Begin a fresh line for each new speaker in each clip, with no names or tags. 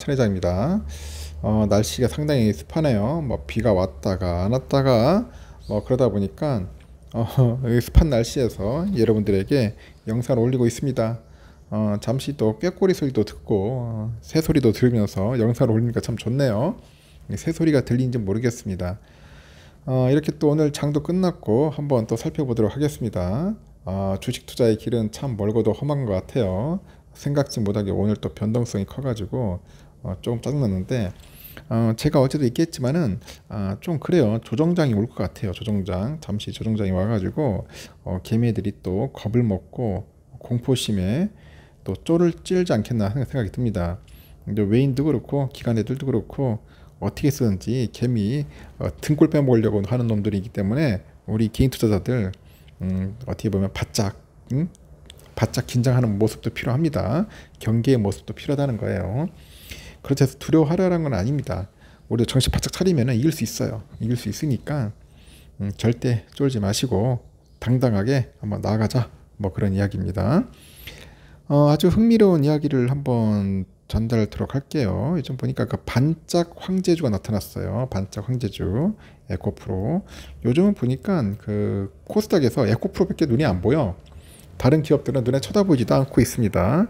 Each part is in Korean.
천회장입니다. 날씨가 상당히 습하네요. 뭐 비가 왔다가 안 왔다가 뭐 그러다 보니까 이 습한 날씨에서 여러분들에게 영상을 올리고 있습니다. 잠시 또 꾀꼬리 소리도 듣고 새 소리도 들으면서 영상을 올리니까 참 좋네요. 새 소리가 들리는지 모르겠습니다. 이렇게 또 오늘 장도 끝났고 한번 또 살펴보도록 하겠습니다. 주식 투자의 길은 참 멀고도 험한 것 같아요. 생각지 못하게 오늘 또 변동성이 커가지고 조금 짜증났는데 제가 어제도 얘기했지만은 좀 그래요. 조정장이 올 것 같아요. 조정장, 잠시 조정장이 와가지고 개미들이 또 겁을 먹고 공포심에 또 쪼를 찌르지 않겠나 하는 생각이 듭니다. 이제 외인도 그렇고 기관애들도 그렇고 어떻게 쓰는지 개미 등골 빼먹으려고 하는 놈들이기 때문에 우리 개인 투자자들 어떻게 보면 바짝 바짝 긴장하는 모습도 필요합니다. 경계의 모습도 필요하다는 거예요. 그렇다고 해서 두려워하려는 건 아닙니다. 우리도 정신 바짝 차리면 이길 수 있어요. 이길 수 있으니까 절대 쫄지 마시고 당당하게 한번 나아가자, 뭐 그런 이야기입니다. 아주 흥미로운 이야기를 한번 전달하도록 할게요. 요즘 보니까 그 반짝 황제주가 나타났어요. 반짝 황제주 에코프로. 요즘은 보니까 그 코스닥에서 에코프로밖에 눈이 안 보여. 다른 기업들은 눈에 쳐다보지도 않고 있습니다.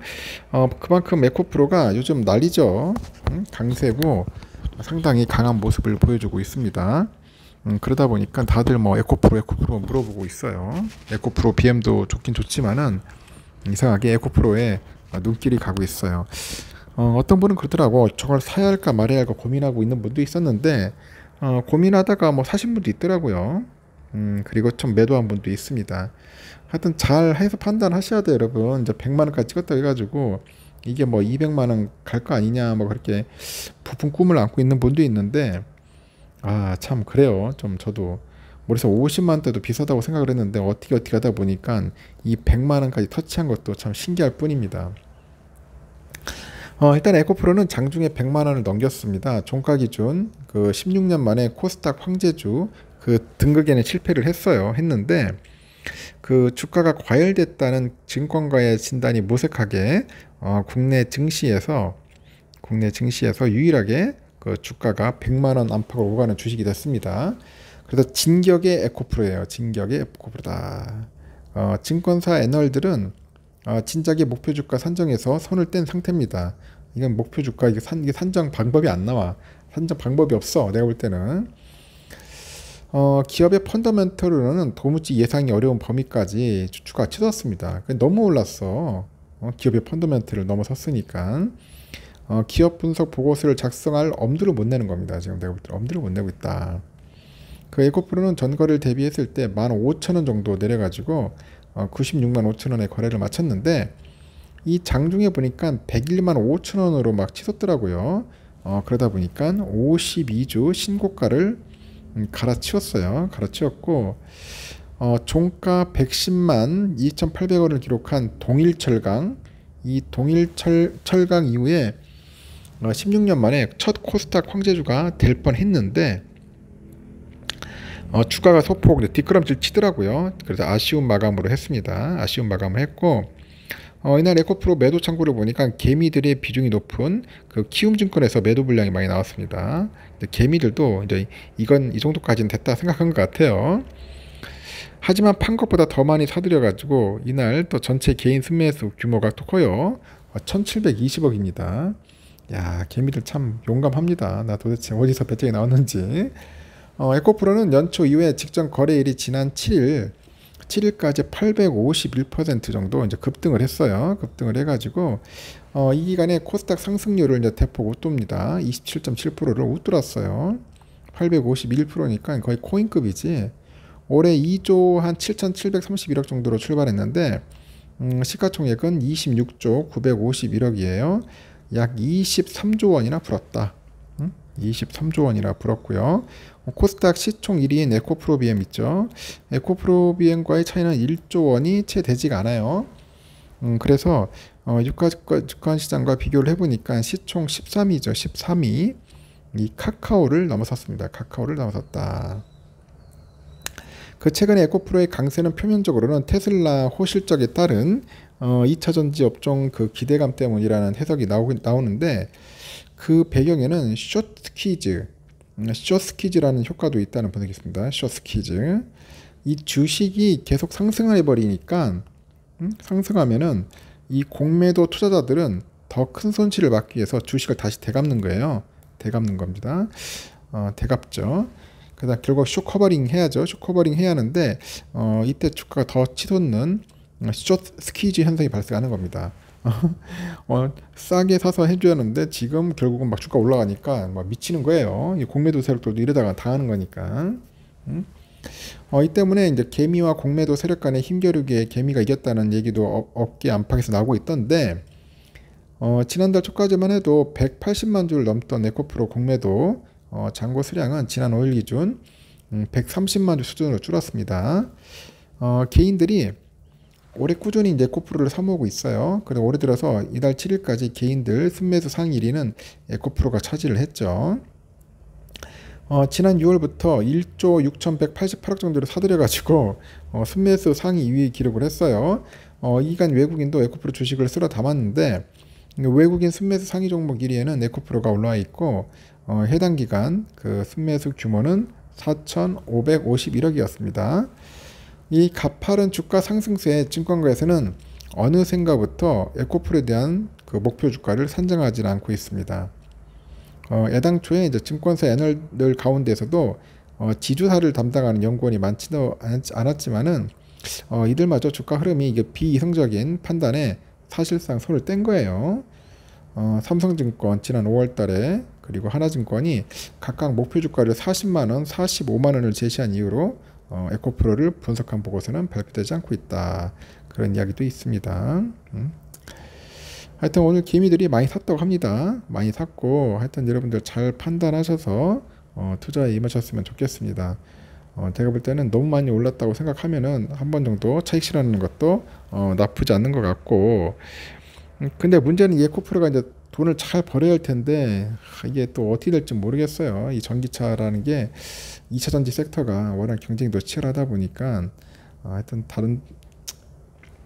그만큼 에코프로가 요즘 난리죠. 강세고 상당히 강한 모습을 보여주고 있습니다. 그러다 보니까 다들 뭐 에코프로 물어보고 있어요. 에코프로 BM도 좋긴 좋지만은 이상하게 에코프로에 눈길이 가고 있어요. 어떤 분은 그러더라고. 저걸 사야 할까 말아야 할까 고민하고 있는 분도 있었는데 고민하다가 뭐 사신 분도 있더라고요. 그리고 좀 매도한 분도 있습니다. 하여튼 잘 해서 판단하셔야 돼요, 여러분. 이제 100만원까지 찍었다고 해가지고 이게 뭐 200만원 갈 거 아니냐 뭐 그렇게 부푼 꿈을 안고 있는 분도 있는데 참 그래요. 좀 저도 그래서 50만 대도 비싸다고 생각을 했는데 어떻게 하다 보니까 이 100만원까지 터치한 것도 참 신기할 뿐입니다. 일단 에코프로는 장중에 100만원을 넘겼습니다. 종가 기준 그 16년 만에 코스닥 황제주 그 등극에는 실패를 했는데 그 주가가 과열됐다는 증권가의 진단이 모색하게 국내 증시에서 유일하게 그 주가가 100만원 안팎으로 오가는 주식이 됐습니다. 그래서 진격의 에코프로예요. 진격의 에코프로다. 증권사 애널들은 진작에 목표 주가 산정해서 손을 뗀 상태입니다. 이건 목표 주가 이게 산정 방법이 안 나와. 산정 방법이 없어. 내가 볼 때는. 기업의 펀더멘털로는 도무지 예상이 어려운 범위까지 주가가 치솟았습니다. 너무 올랐어. 기업의 펀더멘털을 넘어섰으니까. 기업 분석 보고서를 작성할 엄두를 못 내는 겁니다. 지금 내가 볼 때 엄두를 못 내고 있다. 그 에코프로는 전거래를 대비했을 때 15,000원 정도 내려가지고 96만 5천원에 거래를 마쳤는데 이 장중에 보니까 101만 5천원으로 막 치솟더라고요. 그러다 보니까 52주 신고가를 갈아치웠어요. 갈아치웠고 종가 110만 2,800원을 기록한 동일철강, 이 동일철강 이후에 16년 만에 첫 코스닥 황제주가 될 뻔했는데 주가가 소폭 뒷걸음질 치더라고요. 그래서 아쉬운 마감으로 했습니다. 아쉬운 마감을 했고 이날 에코프로 매도 창구를 보니까 개미들의 비중이 높은 그 키움증권에서 매도 물량이 많이 나왔습니다. 개미들도 이제 이건 이 정도까지는 됐다 생각한 것 같아요. 하지만 판 것보다 더 많이 사들여 가지고 이날 또 전체 개인 순매수 규모가 또 커요. 1720억입니다. 야, 개미들 참 용감합니다. 나 도대체 어디서 배짱이 나왔는지. 에코프로는 연초 이후에 직전 거래일이 지난 7일까지 851% 정도 이제 급등을 했어요. 급등을 해가지고 이 기간에 코스닥 상승률을 이제 대폭 웃돕니다. 27.7%를 웃돌았어요. 851%니까 거의 코인급이지. 올해 2조 한 7,731억 정도로 출발했는데 시가총액은 26조 951억이에요. 약 23조 원이나 불었다. 23조 원이나 불었고요. 코스닥 시총 1위인 에코프로 BM 있죠. 에코프로 BM과의 차이는 1조 원이 채 되지가 않아요. 그래서 유가권 시장과 비교를 해보니까 시총 13위죠. 13위. 이 카카오를 넘어섰습니다. 카카오를 넘어섰다. 그 최근에 에코프로의 강세는 표면적으로는 테슬라 호실적에 따른 2차전지 업종 그 기대감 때문이라는 해석이 나오는데 그 배경에는 숏스퀴즈라는 효과도 있다는 분석이 있습니다. 숏스퀴즈. 이 주식이 계속 상승해 버리니까 상승하면은 이 공매도 투자자들은 더 큰 손실을 막기 위해서 주식을 다시 되갚는 거예요. 되갚는 겁니다. 되갚죠. 그다음 결국 숏커버링 해야죠. 숏커버링 해야 하는데 이때 주가가 더 치솟는 숏스퀴즈 현상이 발생하는 겁니다. 싸게 사서 해줘야 하는데 지금 결국은 막 주가 올라가니까 막 미치는 거예요. 이 공매도 세력들도 이러다가 당하는 거니까. 이 때문에 이제 개미와 공매도 세력 간의 힘겨루기에 개미가 이겼다는 얘기도 업계 안팎에서 나오고 있던데 지난달 초까지만 해도 180만 주를 넘던 에코프로 공매도 잔고 수량은 지난 5일 기준 130만 주 수준으로 줄었습니다. 개인들이 올해 꾸준히 이제 에코프로를 사모으고 있어요. 그리고 올해 들어서 이달 7일까지 개인들 순매수 상위 1위는 에코프로가 차지를 했죠. 지난 6월부터 1조 6,188억 정도를 사들여가지고 순매수 상위 2위 기록을 했어요. 이 기간 외국인도 에코프로 주식을 쓸어 담았는데 외국인 순매수 상위 종목 1위에는 에코프로가 올라와 있고 해당 기간 그 순매수 규모는 4,551억이었습니다. 이 가파른 주가 상승세에 증권가에서는 어느샌가부터 에코프로에 대한 그 목표 주가를 산정하지 않고 있습니다. 애당초에 이제 증권사 애널들 가운데서도 지주사를 담당하는 연구원이 많지는 않았지만은 이들마저 주가 흐름이 이게 비이성적인 판단에 사실상 손을 뗀 거예요. 삼성증권 지난 5월달에 그리고 하나증권이 각각 목표 주가를 40만원, 45만원을 제시한 이유로 에코프로를 분석한 보고서는 발표되지 않고 있다. 그런 이야기도 있습니다. 하여튼 오늘 개미들이 많이 샀다고 합니다. 많이 샀고 하여튼 여러분들 잘 판단하셔서 투자에 임하셨으면 좋겠습니다. 제가 볼 때는 너무 많이 올랐다고 생각하면은 한 번 정도 차익 실현하는 것도 나쁘지 않는 것 같고 근데 문제는 이 에코프로가 이제 돈을 잘 벌어야 할 텐데 이게 또 어떻게 될지 모르겠어요. 이 전기차라는 게 2차 전지 섹터가 워낙 경쟁이 더 치열하다 보니까 하여튼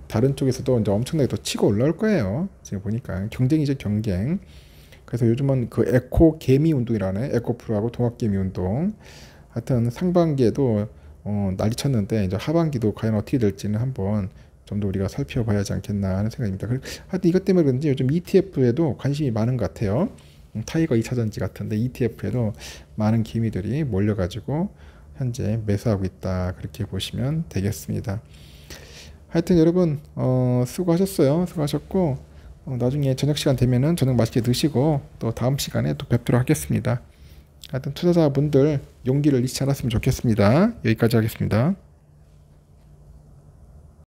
다른 쪽에서도 이제 엄청나게 더 치고 올라올 거예요. 지금 보니까 경쟁이죠, 경쟁. 그래서 요즘은 그 에코 개미 운동이라는 에코프로하고 동학 개미 운동. 하여튼 상반기에도 난리 쳤는데 이제 하반기도 과연 어떻게 될지는 한번 좀 더 우리가 살펴봐야 하지 않겠나 하는 생각입니다. 하여튼 이것 때문에 그런지 요즘 ETF에도 관심이 많은 것 같아요. 타이거 2차전지 같은데 ETF에도 많은 기미들이 몰려가지고 현재 매수하고 있다. 그렇게 보시면 되겠습니다. 하여튼 여러분 수고하셨어요. 수고하셨고 나중에 저녁 시간 되면은 저녁 맛있게 드시고 또 다음 시간에 또 뵙도록 하겠습니다. 하여튼 투자자분들 용기를 잃지 않았으면 좋겠습니다. 여기까지 하겠습니다.